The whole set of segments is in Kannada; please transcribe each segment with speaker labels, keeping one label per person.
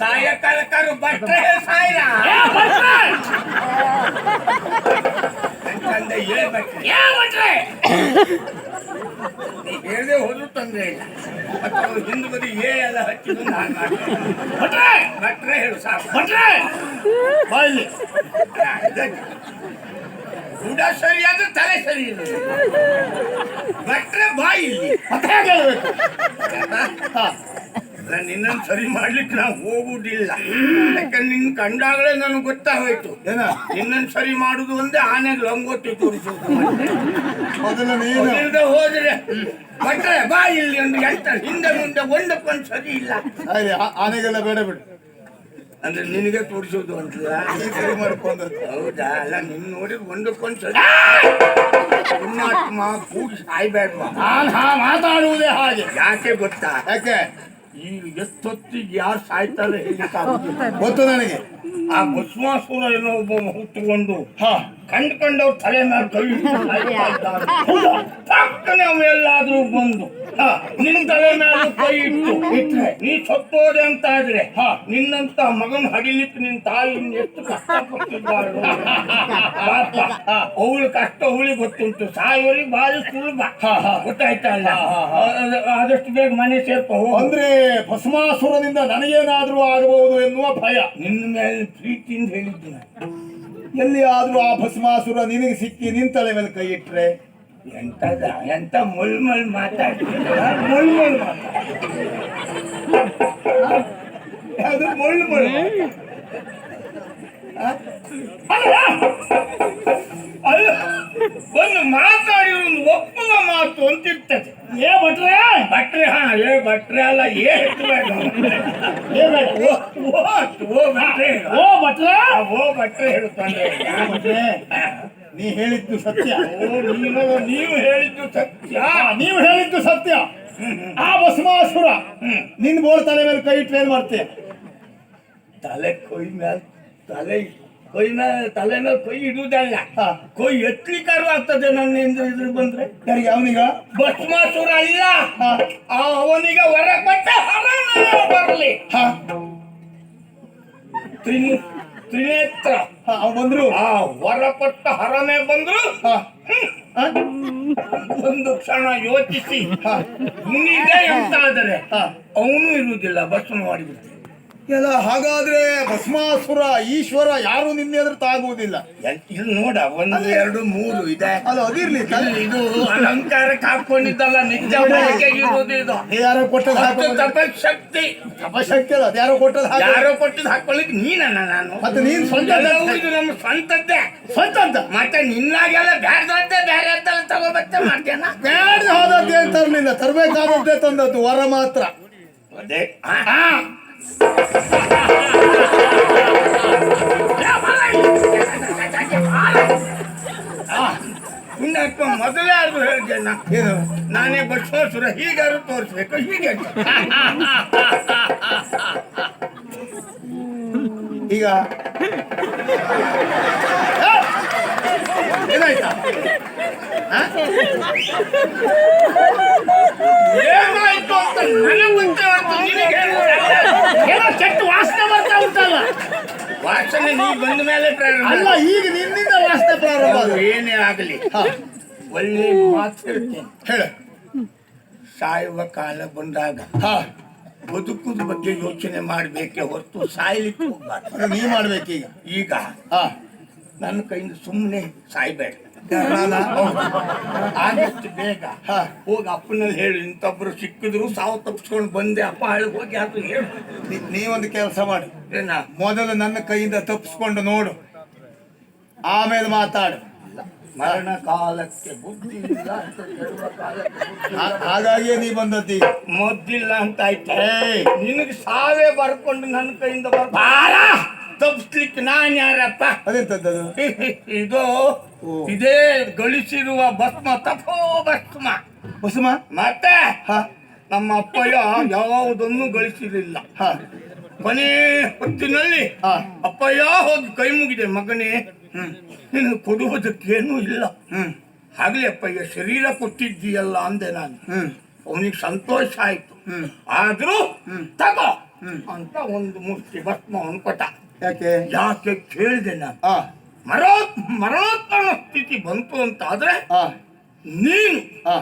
Speaker 1: ಸಾಯಕಾಲಕ್ಕಾರು ಭಟ್ರೆ ಸಾಯ್ರ ತಂದೆ ಭಟ್ರೆ ಹೇಳ್ದೆ ಹೋದ್ರು ತೊಂದ್ರೆ ಇಲ್ಲ. ಮತ್ತು ಹಿಂದೆ ಬದಿ ಎಲ್ಲ ಹಚ್ಚಿದ್ದು ನಾನು ಭಟ್ರೆ ಭಟ್ರೆ ಹೇಳು ಸಾಕು. ಭಟ್ರೆ ಬಾಯಲ್ಲಿ ಕೂಡ ಸರಿ ಆದ್ರೆ ತಲೆ ಸರಿ ಇಲ್ಲ. ಭಟ್ರೆ ಬಾಯಿ ಇಲ್ಲಿ ಮತ್ತೆ ಹೇಗೆ ಹೇಳ್ಬೇಕು? ನಿನ್ನನ್ನು ಸರಿ ಮಾಡ್ಲಿಕ್ಕೆ ನಾವು ಹೋಗುವುದಿಲ್ಲ. ಯಾಕಂದ್ರೆ ನಿನ್ ಕಂಡಾಗಲೇ ನನಗೆ ಗೊತ್ತಾಗೋಯ್ತು ನಿನ್ನನ್ನು ಸರಿ ಮಾಡುದು ಒಂದೇ ಆನೆಗೆ ಲಂಗೋಟಿ ತೋರಿಸೋದು. ಹೋದ್ರೆ ಭಟ್ರೆ ಬಾಯಿ ಇಲ್ಲಿ ಒಂದು ಎಂತ ಹಿಂದೆ ಮುಂದೆ ಒಂದಕ್ಕೊಂದು ಸರಿ ಇಲ್ಲ.
Speaker 2: ಆನೆಗೆಲ್ಲ ಬೇಡ ಬಿಡು
Speaker 1: ಅಂದ್ರೆ ನಿನಗೆ ತೋರಿಸೋದು ಅಂತಲ್ಲ
Speaker 2: ಸರಿ ಮಾಡ್ಕೊಂಡ.
Speaker 1: ಹೌದಾ? ಅಲ್ಲ ನಿನ್ ನೋಡಿ ಒಂದಕ್ಕೊಂದು ಸರಿ ಪುಣ್ಯಾತ್ಮ ಕೂಡಿ ಸಾಯ್ಬೇಡ್ವಾ.
Speaker 2: ಮಾತಾಡುವುದೇ ಹಾಗೆ.
Speaker 1: ಯಾಕೆ ಗೊತ್ತಾ?
Speaker 2: ಯಾಕೆ
Speaker 1: ಈ ಎಷ್ಟೊತ್ತಿಗೆ ಯಾರು ಸಾಯ್ತಾರೆ ಹೇಳಿಕ್ಕಾಗುದಿಲ್ಲ.
Speaker 2: ಗೊತ್ತು ನನಗೆ.
Speaker 1: ಆ ಭಸ್ಮಾಸುರ ಏನೋ ಒಬ್ಬ ಹುಟ್ಟುಕೊಂಡು ಕಂಡ್ಕೊಂಡವ್ರ ತಲೆ ಮೇಲೆ ಕೈ ಪಕ್ಕನೆ ಅವೆಲ್ಲಾದ್ರೂ ಬಂದು ನಿನ್ ತಲೆ ಮೇಲೆ ಕೈ ಇಟ್ರೆ ನೀ ಸತ್ತೋದೆ ಅಂತ ಆದ್ರೆ ನಿನ್ನಂತ ಮಗನ್ ಹಡಿಲಿಕ್ಕೆ ನಿನ್ ತಾಯಿ ಎಷ್ಟು ಕಷ್ಟಪಟ್ಟಿದ್ದಾಳೆ. ಅವಳ ಕಷ್ಟ ಅವಳಿಗೆ ಗೊತ್ತುಂಟು, ಸಾಯೋರಿಗೆ ಬಾರಿ ಸುಲಭ. ಗೊತ್ತಾಯ್ತಲ್ಲ? ಆದಷ್ಟು ಬೇಗ ಮನೆ ಸೇರ್ಪ.
Speaker 2: ಅಂದ್ರೆ ಭಸ್ಮಾಸುರನಿಂದ ನನಗೇನಾದ್ರೂ ಆಗಬಹುದು ಎನ್ನುವ ಭಯ
Speaker 1: ನಿನ್ನ ಮೇಲೆ ಪ್ರೀತಿಯಿಂದ ಹೇಳಿದ್ದೀನಿ.
Speaker 2: ಎಲ್ಲಿ ಆದ್ರೂ ಆ ಭಸ್ಮಾಸುರ ನಿನಗೆ ಸಿಕ್ಕಿ ನಿನ್ ತಲೆ ಮೇಲೆ ಕೈ ಇಟ್ರೆ
Speaker 1: ಎಂತ ಮುಳ್ಮಳ್ ಮಾತಾಡ್ತಿಲ್ಲ. ಮುಳ್ಮಳ್
Speaker 2: ಅದು ಮುಳ್ಮಳ್
Speaker 1: ಅಲ್ಲ, ಒಂದು ಮಾತಾಡಿರೋ ಒಪ್ಪುವ ಮಾತು ಅಂತಿರ್ತದೆ. ಏ ಭಟ್ರೆ ಭಟ್ರೆ ಭಟ್ರೆ ಅಲ್ಲ ಭಟ್ರೆ ಹೇಳುತ್ತಾನೆ.
Speaker 2: ನೀ ಹೇಳಿದ್ದು ಸತ್ಯ.
Speaker 1: ನೀವು ಹೇಳಿದ್ದು ಸತ್ಯ.
Speaker 2: ನೀವು ಹೇಳಿದ್ದು ಸತ್ಯ. ಆ ಭಸ್ಮಾಸುರ ನಿನ್ ಬೋಳ್ ತಲೆ ಮೇಲೆ ಕೈ ಇಟ್ರೆ ಏನ್ ಮಾಡ್ತೀಯ?
Speaker 1: ತಲೆ ಕೊಯ್ ಮೇಲೆ ತಲೆ ಮೇಲೆ ಕೊಯ್ ಇಡುವುದಲ್ಲ, ಕೊಯ್ ಎತ್ತಲಿಕ್ಕಾರು ಆಗ್ತದೆ. ನನ್ನ ಇದ್ರ ಬಂದ್ರೆ
Speaker 2: ಯಾರಿಗೆ? ಅವನಿಗ
Speaker 1: ಭಸ್ಮಾಸುರ ಅಲ್ಲ, ಅವನಿಗೆ ಹೊರ ಕೊಟ್ಟ ಬರಲಿ. ತ್ರಿನೇತ್ರ
Speaker 2: ಬಂದ್ರು,
Speaker 1: ಹೊರಪಟ್ಟ ಹರನೇ ಬಂದ್ರು. ಒಂದು ಕ್ಷಣ ಯೋಚಿಸಿ ಮುನಿದೆ ಅಂತ ಆದರೆ ಅವನು ಇರುವುದಿಲ್ಲ, ಭಸ್ಮ ಮಾಡಿಬಿಡ್ತೀನಿ.
Speaker 2: ಎಲ್ಲ ಹಾಗಾದ್ರೆ ಭಸ್ಮಾಸುರ ಈಶ್ವರ ಯಾರು ನಿನ್ನೆ ಎದುರು ತಾಗುವುದಿಲ್ಲ.
Speaker 1: ಇದು ನೋಡ, 1 2 3 ಇದೆ.
Speaker 2: ಅಲ್ಲ ಅದಿರ್ಲಿ,
Speaker 1: ಇದು ಅಲಂಕಾರಕ್ಕೆ ಹಾಕೊಂಡಿದ್ದಲ್ಲ, ನಿಜ ಇರುವುದು. ಇದು
Speaker 2: ಯಾರೋ ಕೊಟ್ಟದ್ದು
Speaker 1: ತಪಶಕ್ತಿ.
Speaker 2: ತಪಶಕ್ತಿ ಅಲ್ಲ, ಅದ್ಯಾರೋ ಕೊಟ್ಟದ್ದು.
Speaker 1: ಯಾರೋ ಕೊಟ್ಟದ್ದು ಹಾಕೊಳ್ಳಿಕ್ಕೆ ನೀನನ್ನ ನಾನು.
Speaker 2: ಮತ್ತೆ ನೀನ್ ಸ್ವಂತ,
Speaker 1: ಇದು ನಮ್ಮ ಸ್ವಂತದ್ದೇ.
Speaker 2: ಸ್ವಂತ ಅಂತ
Speaker 1: ಮತ್ತೆ ನಿನ್ನಾಗೆಲ್ಲ ಬ್ಯಾಡ್ದಂತೆ ಬೇರೆ ಅಂತಲ್ಲ ತಗೋಬತ್ತೆ ಮಾಡ್ತೇನ.
Speaker 2: ಬೇಡ ಹೋದದ್ದೇ ತರಲಿಲ್ಲ, ತರಬೇಕಾದದ್ದೇ ತಂದದ್ದು, ವರ ಮಾತ್ರ.
Speaker 1: ಅದೇ ಮೊದಲೇ ಆದ್ರೂ ಹೇಳ್ತೇನೆ
Speaker 2: ಏನು,
Speaker 1: ನಾನೇ ಭಸ್ಮಾಸುರ, ಹೀಗಾದ್ರು ತೋರಿಸ್ಬೇಕು. ಹೀಗೆ
Speaker 2: ಈಗ ಏನಾಯ್ತಾ?
Speaker 1: ಏನಾಯ್ತು ಅಂತ ನನಗೆ ಗೊತ್ತೇ. ಏನೋ ಕೆಟ್ಟ ವಾಸನೆ ಬರ್ತಾ ಉಂಟಲ್ಲ. ವಾಸನೆ ನೀ ಬಂದ ಮೇಲೆ ಪ್ರಾರಂಭ
Speaker 2: ಅಲ್ಲ, ಈಗ ನಿನ್ನಿಂದ ವಾಸನೆ ಪ್ರಾರಂಭ.
Speaker 1: ಏನೇ ಆಗಲಿ ಒಳ್ಳೆ ಮಾತು ಹೇಳ್ತೇನೆ.
Speaker 2: ಹೇಳ.
Speaker 1: ಸಾಯುವ ಕಾಲ ಬಂದಾಗ ಬದುಕುದ ಬಗ್ಗೆ ಯೋಚನೆ ಮಾಡ್ಬೇಕೆ ಹೊರತು ಸಾಯ್ಲಿಕ್ಕೆ ಹೋಗ್ಬಾರ್ದು.
Speaker 2: ನೀ ಮಾಡ್ಬೇಕೀಗ.
Speaker 1: ಈಗ ನನ್ನ ಕೈಯಿಂದ ಸುಮ್ಮನೆ ಸಾಯ್ಬೇಡ. ಆದಷ್ಟು ಬೇಗ ಹೋಗಿ ಅಪ್ಪನಲ್ಲಿ ಹೇಳು, ಇಂಥೊಬ್ರು ಸಿಕ್ಕಿದ್ರು ಸಾವು ತಪ್ಪಿಸ್ಕೊಂಡು ಬಂದೆ ಅಪ್ಪ ಹೇಳಿ ಹೋಗಿ ಅದು ಹೇಳು.
Speaker 2: ನೀವೊಂದು ಕೆಲಸ ಮಾಡಿ, ಮೊದಲು ನನ್ನ ಕೈಯಿಂದ ತಪ್ಪಿಸ್ಕೊಂಡು ನೋಡು, ಆಮೇಲೆ ಮಾತಾಡು.
Speaker 1: ಮರಣ ಕಾಲಕ್ಕೆ ಬುದ್ಧಿ ಇಲ್ಲ ಅಂತ ಹೇಳುವ ಕಾಲಕ್ಕೆ
Speaker 2: ಹಾಗಾಗಿಯೇ ನೀ ಬಂದದ್ದಿ.
Speaker 1: ಮೊದ್ಲಿಲ್ಲ ಅಂತ ಆಯ್ತು. ನಿನಗೆ ಸಾವೇ ಬರ್ಕೊಂಡು ನನ್ನ ಕೈಯಿಂದ ಬಾರ ತಪ್ಪಿಸ್ಲಿಕ್ಕೆ ನಾನ್ ಯಾರಪ್ಪ?
Speaker 2: ಅದೆಂತದ್ದು
Speaker 1: ಇದು? ಇದೇ ಗಳಿಸಿರುವ ಭಸ್ಮ, ತಪೋ ಭಸ್ಮ.
Speaker 2: ಭಸ್ಮ
Speaker 1: ಮತ್ತೆ ನಮ್ಮ ಅಪ್ಪಯ್ಯ ಯಾವುದನ್ನು ಗಳಿಸಿರಲಿಲ್ಲ. ಕೊನೆ ಹೊತ್ತಿನಲ್ಲಿ ಅಪ್ಪಯ್ಯ ಹೋಗಿ ಕೈ ಮುಗಿದೆ, ಮಗನೇ ನೀನು ಕೊಡುವುದಕ್ಕೇನೂ ಇಲ್ಲ, ಆಗ್ಲಿ ಅಪ್ಪಯ್ಯ ಶರೀರ ಕೊಟ್ಟಿದ್ದೀಯಲ್ಲ ಅಂದೆ ನಾನು. ಅವನಿಗೆ ಸಂತೋಷ ಆಯ್ತು. ಆದ್ರೂ ತಗೋ ಅಂತ ಒಂದು ಮುಷ್ಟಿ ಭಸ್ಮವನ್ನು ಕೊಟ್ಟ.
Speaker 2: ಯಾಕೆ?
Speaker 1: ಯಾಕೆ ಕೇಳಿದೆ ನಾನು.
Speaker 2: ಆ
Speaker 1: ಮರಣೋತ್ತರ ಸ್ಥಿತಿ ಬಂತು ಅಂತ ಆದ್ರೆ
Speaker 2: ಆ
Speaker 1: ನೀನು
Speaker 2: ಆ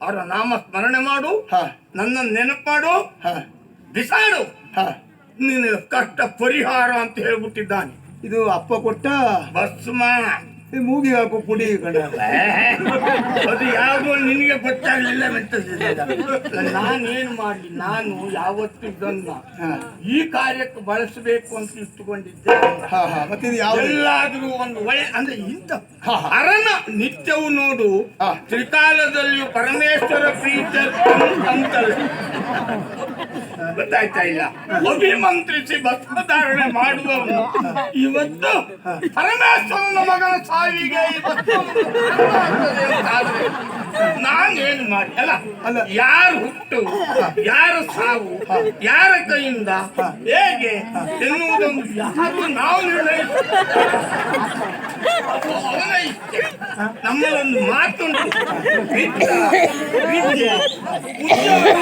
Speaker 1: ಅವರ ನಾಮ ಸ್ಮರಣೆ ಮಾಡು,
Speaker 2: ಹಾ
Speaker 1: ನನ್ನ ನೆನಪು ಮಾಡು,
Speaker 2: ಹಾ
Speaker 1: ಬಿಸಾಡು,
Speaker 2: ಹಾ
Speaker 1: ನಿನ್ನ ಕಷ್ಟ ಪರಿಹಾರ ಅಂತ ಹೇಳ್ಬಿಟ್ಟಿದ್ದಾನೆ.
Speaker 2: ಇದು ಅಪ್ಪ ಕೊಟ್ಟ
Speaker 1: ಭಸ್ಮ.
Speaker 2: ಈ ಮೂಗಿಗೆ ಹಾಕೋ ಪುಡಿ ಕಂಡ.
Speaker 1: ಅದು ಯಾವುದು ನಿನಗೆ ಗೊತ್ತಾಗ್ಲಿಲ್ಲ. ನಾನೇನು ಮಾಡ್ಲಿ, ನಾನು ಯಾವತ್ತು ಇದನ್ನ ಈ ಕಾರ್ಯಕ್ಕೆ ಬಳಸಬೇಕು ಅಂತ ಇಟ್ಟುಕೊಂಡಿದ್ದೆ.
Speaker 2: ಮತ್ತೆ ಇದು ಯಾವ್ದು?
Speaker 1: ಎಲ್ಲಾದ್ರೂ ಒಂದು ಒಳ್ಳೆ ಅಂದ್ರೆ ಇಂಥ ಅರನ ನಿತ್ಯವೂ ನೋಡು, ತ್ರಿಕಾಲದಲ್ಲಿಯೂ ಪರಮೇಶ್ವರ ಪ್ರೀತಿ ಅಂತಲ್ಲ, ಗೊತ್ತಾಯ್ತಾ ಇಲ್ಲ? ಅಭಿಮಂತ್ರಿಸಿ ಭಸ್ಮಧಾರಣೆ ಮಾಡುವವನು ಇವತ್ತು ಪರಮೇಶ್ವರನ ಮಗನ ಸಾವಿಗೆ ನಾನೇನು ಮಾಡಿ ಅಲ್ಲ, ಯಾರು ಹುಟ್ಟು, ಯಾರ ಸಾವು, ಯಾರ ಕೈಯಿಂದ ಹೇಗೆ ಎನ್ನುವುದೊಂದು ಯಾರು ನಾವು ನಿರ್ಣಯಿಸ. ಅವನ ಇಷ್ಟೇ. ನಮ್ಮಲ್ಲೊಂದು ಮಾತುಂಟು, ವಿದ್ಯೆ, ಉದ್ಯೋಗ,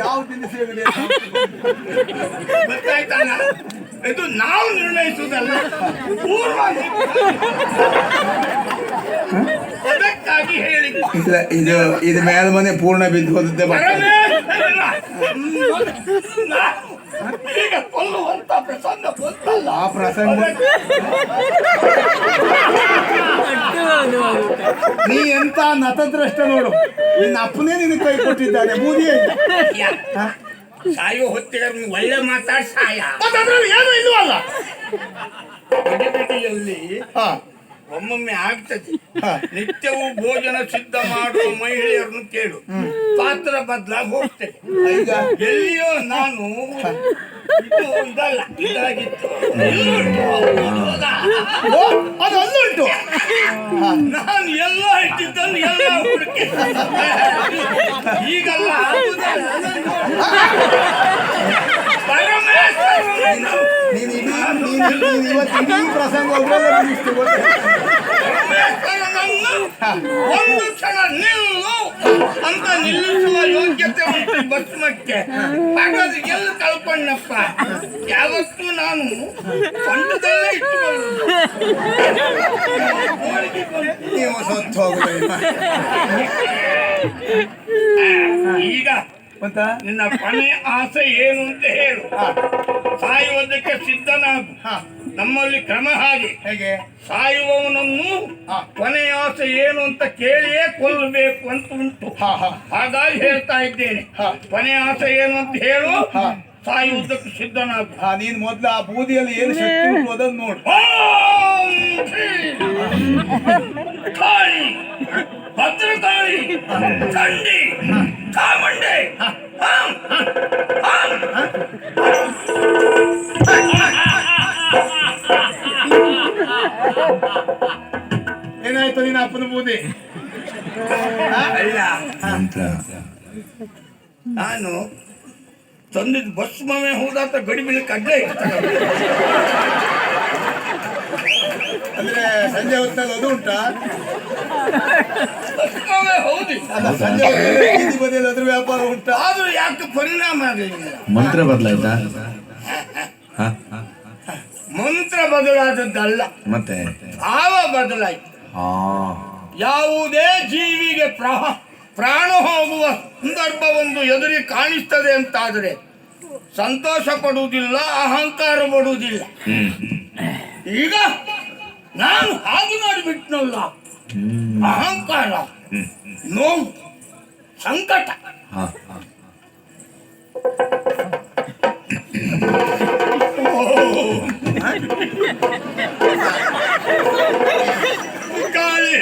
Speaker 2: ಯಾವ ತಿನಿಸು
Speaker 1: ಗೊತ್ತಾಯ್ತಾನ? ಇದು ನಾವು ನಿರ್ಣಯಿಸುವುದಲ್ಲ, ಪೂರ್ವ ಅದಕ್ಕಾಗಿ ಹೇಳಿ
Speaker 2: ಇದು ಮೇಲ್ಮನೆ ಪೂರ್ಣ ಬಿದ್ದು ಹೋದದ್ದೇ.
Speaker 1: ಈಗ ಕೊಲ್ಲುವಂತ ಪ್ರಸಂಗ ಬಂತಲ್ಲ,
Speaker 2: ಆ ಪ್ರಸಂಗ ನೀ ಎಂತ ನತದ್ರಷ್ಟ ನೋಡು. ನಿನ್ನ ಅಪ್ಪನೇ ನಿನ್ನ ಕೈ ಕೊಟ್ಟಿದ್ದಾನೆ ಬೂದಿಯೇ.
Speaker 1: ಸಾಯೋ ಹೊತ್ತಿಗೆ ಒಳ್ಳೆ ಮಾತಾಡ್ ಸಾಯ ಅದ್ರಲ್ಲಿ ಏನು ಇಲ್ವಲ್ಲ. ಗಡಿಬಿಡಿಯಲ್ಲಿ ಒಮ್ಮೊಮ್ಮೆ ಆಗ್ತದೆ. ನಿತ್ಯವೂ ಭೋಜನ ಸಿದ್ಧ ಮಾಡುವ ಮಹಿಳೆಯರನ್ನು ಕೇಳು, ಪಾತ್ರ ಬದಲಾಗಿ ಹೋಗ್ತದೆ.
Speaker 2: ಈಗ
Speaker 1: ಎಲ್ಲಿಯೋ ನಾನು ಇದು ಇದಲ್ಲ ಇದಾಗಿತ್ತು,
Speaker 2: ಅದು ಅಲ್ಲುಂಟು.
Speaker 1: ನಾನು ಎಲ್ಲ ಇಟ್ಟಿದ್ದನ್ನು ಎಲ್ಲ ಹುಡುಕಿ ಈಗಲ್ಲ
Speaker 2: ನೀನು ಇವತ್ತು ಇಡೀ ಪ್ರಸಂಗ
Speaker 1: ಒಂದು ಕ್ಷಣ ನಿಲ್ಲು ಅಂತ ನಿಲ್ಲಿಸುವ ಯೋಗ್ಯತೆ ಉಂಟು ಭಸ್ಮಕ್ಕೆ. ಹಾಗಾದ್ರೆ ಎಲ್ಲಿ ಕಳ್ಕೊಂಡಪ್ಪ? ಯಾವತ್ತೂ ನಾನು ಸ್ವಂತದಲ್ಲೇ ಇಟ್ಟುಕೊಳ್ಳುದು.
Speaker 2: ನೀವು ಸತ್ತು ಹೋಗುದು.
Speaker 1: ಈಗ ನಿನ್ನ ಕೊನೆ ಆಸೆ ಏನು ಅಂತ ಹೇಳು. ಸಾಯುವುದಕ್ಕೆ ಸಿದ್ಧನಾಗು. ನಮ್ಮಲ್ಲಿ ಕ್ರಮ ಹೇಗೆ? ಸಾಯುವವನನ್ನು ಕೊನೆಯ ಆಸೆ ಏನು ಅಂತ ಕೇಳಿಯೇ ಕೊಲ್ಲಬೇಕು ಅಂತ ಉಂಟು. ಹಾಗಾಗಿ ಹೇಳ್ತಾ ಇದ್ದೇನೆ, ಕೊನೆಯ ಆಸೆ ಏನು ಅಂತ ಹೇಳು, ಸಾಯುವುದಕ್ಕೆ ಸಿದ್ಧನಾಗು.
Speaker 2: ನೀನ್ ಮೊದ್ಲು ಆ ಬೂದಿಯಲ್ಲಿ ಏನು ಶಕ್ತಿ ಉಂಟು ಅದನ್ನು ನೋಡು.
Speaker 1: ಕಾಳಿ, ಭದ್ರಕಾಳಿ, ಚಂಡಿ, ಚಾಮುಂಡಿ,
Speaker 2: ಏನಾಯ್ತು ನಿನ್ನ ಅಪ್ಪನ ಬೂದಿ?
Speaker 1: ಅಲ್ಲ, ನಾನು ತಂದಿದ್ದು ಭಸ್ಮವೇ ಹೌದಾತ ಗಡಿಬಿಡಿ ಕಡ್ಲೆ
Speaker 2: ಅಂದ್ರೆ ಸಂಜೆ ಹೊತ್ತಾಗ ಅದು ಉಂಟಾ?
Speaker 1: ಭಸ್ಮವೇ ಹೌದು.
Speaker 2: ಸಂಜೆ ಬೀದಿ ಬದಿಯಲ್ಲಿ ಅದ್ರ ವ್ಯಾಪಾರ ಉಂಟಾ?
Speaker 1: ಆದ್ರೂ ಯಾಕೆ ಪರಿಣಾಮ ಆಗಲಿಲ್ಲ?
Speaker 3: ಮಂತ್ರ ಬದಲಾಯ್ತಾ?
Speaker 1: ಮಂತ್ರ ಬದಲಾದದ್ದಲ್ಲ,
Speaker 3: ಮತ್ತೆ
Speaker 1: ಭಾವ ಬದಲಾಯ್ತು. ಯಾವುದೇ ಜೀವಿಗೆ ಪ್ರಾಣ ಹೋಗುವ ಸಂದರ್ಭವೊಂದು ಎದುರಿಗೆ ಕಾಣಿಸ್ತದೆ ಅಂತಾದರೆ ಸಂತೋಷ ಪಡುವುದಿಲ್ಲ, ಅಹಂಕಾರ ಪಡುವುದಿಲ್ಲ. ಈಗ ನಾನು ಹಾಗೆ ಮಾಡಿಬಿಟ್ನಲ್ಲ, ಅಹಂಕಾರ, ನೋವು, ಸಂಕಟ. ಕಾಳಿ,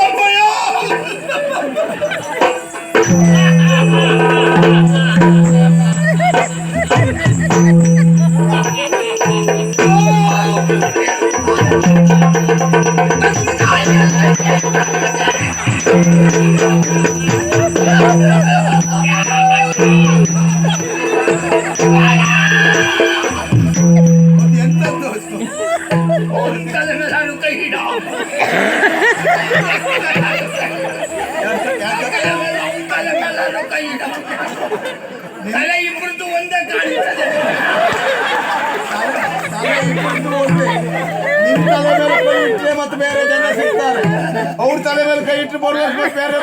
Speaker 1: ಅಪ್ಪಯ್ಯ,
Speaker 2: ಎಂತದ್ದು
Speaker 1: ನಾನು ಕೈ ಹಿಡ ತಲೆ ಇಬ್ಬರದ್ದು ಒಂದೇ ಕಾಣ್ತದೆ.
Speaker 2: ನಿಮ್ ತಲೆ ಮೇಲೆ ಕೈ ಇಟ್ಟರೆ ಮತ್ತೆ ಬೇರೆ ಜನ ಸಿಗ್ತಾರೆ. ಅವ್ರ ತಲೆ ಮೇಲೆ ಕೈ ಇಟ್ಟರೆ ಬರುವಷ್ಟು ಬೇರೆ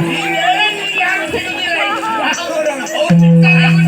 Speaker 1: ನೀವೇನು ಯಾರು ಸಿಗುದಿಲ್ಲ. ಅವ್ರು ಸಿಗ್ತಾರೆ.